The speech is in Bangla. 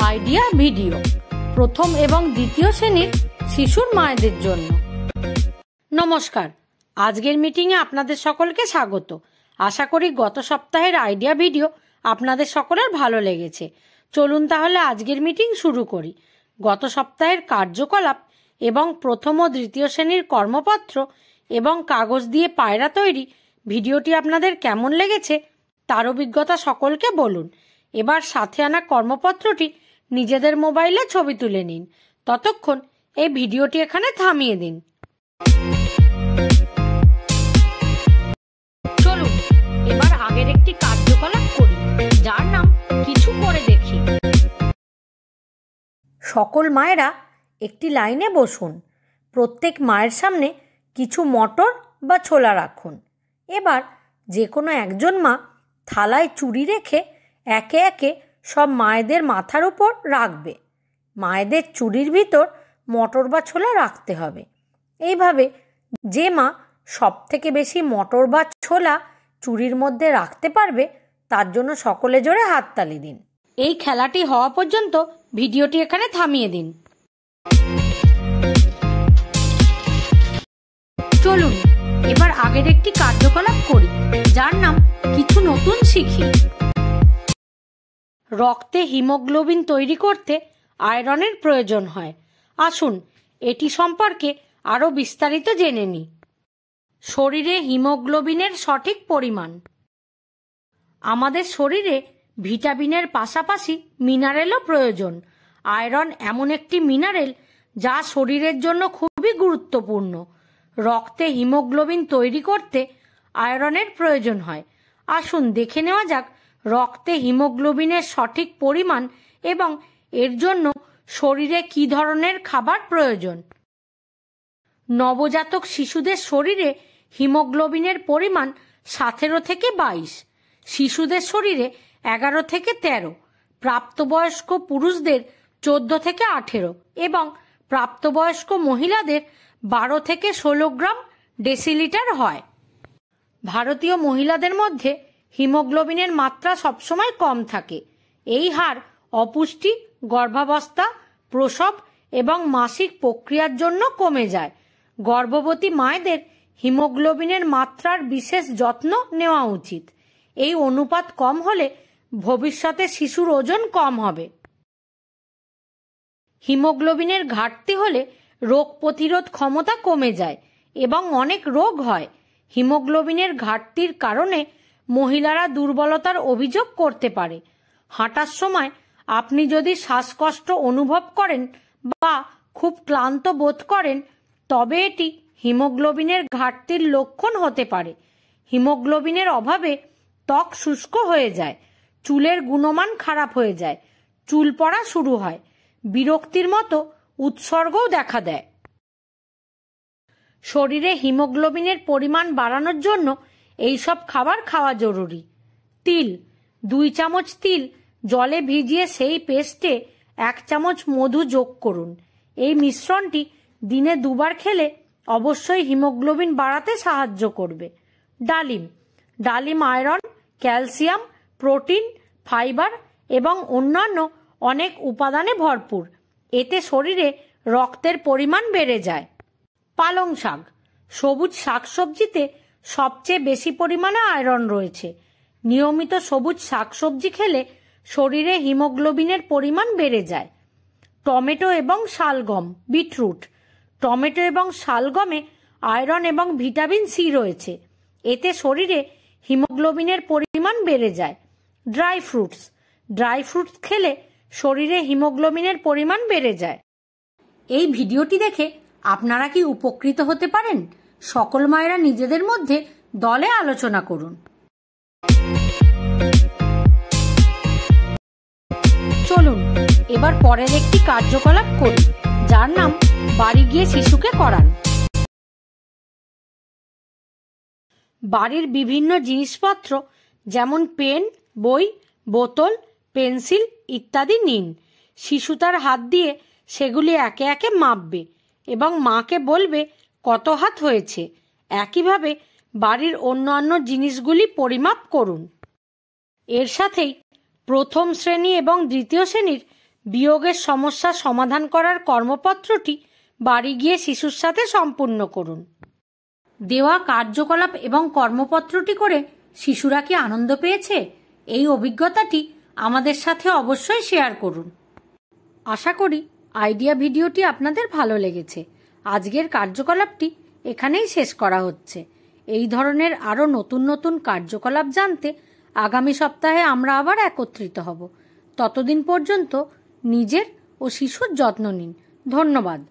আইডিয়া ভিডিও প্রথম এবং দ্বিতীয় শ্রেণীর শিশুর মায়েদের জন্য। নমস্কার, আজকের মিটিংয়ে আপনাদের সকলকে স্বাগত। আশা করি গত সপ্তাহের আইডিয়া ভিডিও আপনাদের সকলের ভালো লেগেছে। চলুন তাহলে আজকের মিটিং শুরু করি। গত সপ্তাহের কার্যকলাপ এবং প্রথম ও দ্বিতীয় শ্রেণীর কর্মপত্র এবং কাগজ দিয়ে পায়রা তৈরি ভিডিওটি আপনাদের কেমন লেগেছে তার অভিজ্ঞতা সকলকে বলুন। এবার সাথে আনা কর্মপত্রটি নিজেদের মোবাইলে ছবি তুলে নিন। ততক্ষণ এই ভিডিওটি এখানে থামিয়ে দিন। চলুন এবার আগের একটি কার্যকলাপ করি, যার নাম কিছু করে দেখি। সকল মায়েরা একটি লাইনে বসুন। প্রত্যেক মায়ের সামনে কিছু মটর বা ছোলা রাখুন। এবার যে কোনো একজন মা থালায় চুড়ি রেখে একে একে সব মায়েদের মাথার উপর রাখবে। মায়েদের চুড়ির ভিতর মটর বা ছোলা রাখতে হবে। এইভাবে যে মা সব থেকে বেশি মটর বা ছোলা চুড়ির মধ্যে রাখতে পারবে তার জন্য সকলে জোরে হাততালি দিন। এই খেলাটি হওয়া পর্যন্ত ভিডিওটি এখানে থামিয়ে দিন। চলুন এবার আগের একটি কার্যকলাপ করি, যার নাম কিছু নতুন শিখি। রক্তে হিমোগ্লোবিন তৈরি করতে আয়রনের প্রয়োজন হয়। আসুন এটি সম্পর্কে আরও বিস্তারিত জেনে নিই। শরীরে হিমোগ্লোবিনের সঠিক পরিমাণ। আমাদের শরীরে ভিটামিনের পাশাপাশি মিনারেলও প্রয়োজন। আয়রন এমন একটি মিনারেল যা শরীরের জন্য খুবই গুরুত্বপূর্ণ। রক্তে হিমোগ্লোবিন তৈরি করতে আয়রনের প্রয়োজন হয়। আসুন দেখে নেওয়া যাক রক্তে হিমোগ্লোবিনের সঠিক পরিমাণ এবং এর জন্য শরীরে কী ধরনের খাবার প্রয়োজন। নবজাতক শিশুদের শরীরে হিমোগ্লোবিনের পরিমাণ 17 থেকে 22, শিশুদের শরীরে 11 থেকে 13, প্রাপ্তবয়স্ক পুরুষদের 14 থেকে 18 এবং প্রাপ্তবয়স্ক মহিলাদের 12 থেকে 16 গ্রাম ডেসিলিটার হয়। ভারতীয় মহিলাদের মধ্যে হিমোগ্লোবিনের মাত্রা সবসময় কম থাকে। এই হার অপুষ্টি, গর্ভাবস্থা, প্রসব এবং মাসিক প্রক্রিয়ার জন্য কমে যায়। গর্ভবতী মায়েদের হিমোগ্লোবিনের মাত্রার বিশেষ যত্ন নেওয়া উচিত। এই অনুপাত কম হলে ভবিষ্যতে শিশুর ওজন কম হবে। হিমোগ্লোবিনের ঘাটতি হলে রোগ প্রতিরোধ ক্ষমতা কমে যায় এবং অনেক রোগ হয়। হিমোগ্লোবিনের ঘাটতির কারণে মহিলারা দুর্বলতার অভিযোগ করতে পারে। হাঁটার সময় আপনি যদি শ্বাসকষ্ট অনুভব করেন বা খুব ক্লান্ত বোধ করেন তবে এটি হিমোগ্লোবিনের ঘাটতির লক্ষণ হতে পারে। হিমোগ্লোবিনের অভাবে ত্বক শুষ্ক হয়ে যায়, চুলের গুণমান খারাপ হয়ে যায়, চুল পড়া শুরু হয়, বিরক্তির মতো উৎসর্গও দেখা দেয়। শরীরে হিমোগ্লোবিনের পরিমাণ বাড়ানোর জন্য এইসব খাবার খাওয়া জরুরি। তিল, 2 চামচ তিল জলে ভিজিয়ে সেই পেস্টে 1 চামচ মধু যোগ করুন। এই মিশ্রণটি দিনে 2 বার খেলে অবশ্যই হিমোগ্লোবিন বাড়াতে সাহায্য করবে। ডালিম, ডালিম আয়রন, ক্যালসিয়াম, প্রোটিন, ফাইবার এবং অন্যান্য অনেক উপাদানে ভরপুর। এতে শরীরে রক্তের পরিমাণ বেড়ে যায়। পালং শাক, সবুজ শাকসবজিতে সবচেয়ে বেশি পরিমাণে আয়রন রয়েছে। নিয়মিত সবুজ শাকসবজি খেলে শরীরে হিমোগ্লোবিনের পরিমাণ বেড়ে যায়। টমেটো এবং শালগম, বিটরুট, টমেটো এবং শালগমে আয়রন এবং ভিটামিন সি রয়েছে। এতে শরীরে হিমোগ্লোবিনের পরিমাণ বেড়ে যায়। ড্রাই ফ্রুটস, ড্রাই ফ্রুটস খেলে শরীরে হিমোগ্লোবিনের পরিমাণ বেড়ে যায়। এই ভিডিওটি দেখে আপনারা কি উপকৃত হতে পারেন? সকল মায়েরা নিজেদের মধ্যে দলে আলোচনা করুন। চলুন এবার পরের একটি কার্যকলাপ করি, যার নাম বাড়ি গিয়ে শিশুকে করান। বাড়ির বিভিন্ন জিনিসপত্র যেমন পেন, বই, বোতল, পেন্সিল ইত্যাদি নিন। শিশু তার হাত দিয়ে সেগুলি একে একে মাপবে এবং মাকে বলবে কত হাত হয়েছে। একইভাবে বাড়ির অন্যান্য জিনিসগুলি পরিমাপ করুন। এর সাথেই প্রথম শ্রেণী এবং দ্বিতীয় শ্রেণীর বিয়োগের সমস্যা সমাধান করার কর্মপত্রটি বাড়ি গিয়ে শিশুর সাথে সম্পূর্ণ করুন। দেওয়া কার্যকলাপ এবং কর্মপত্রটি করে শিশুরা কি আনন্দ পেয়েছে? এই অভিজ্ঞতাটি আমাদের সাথে অবশ্যই শেয়ার করুন। আশা করি আইডিয়া ভিডিওটি আপনাদের ভালো লেগেছে। আজকের কার্যকলাপটি এখানেই শেষ করা হচ্ছে। এই ধরনের আরও নতুন নতুন কার্যকলাপ জানতে আগামী সপ্তাহে আমরা আবার একত্রিত হব। ততদিন পর্যন্ত নিজের ও শিশুর যত্ন নিন। ধন্যবাদ।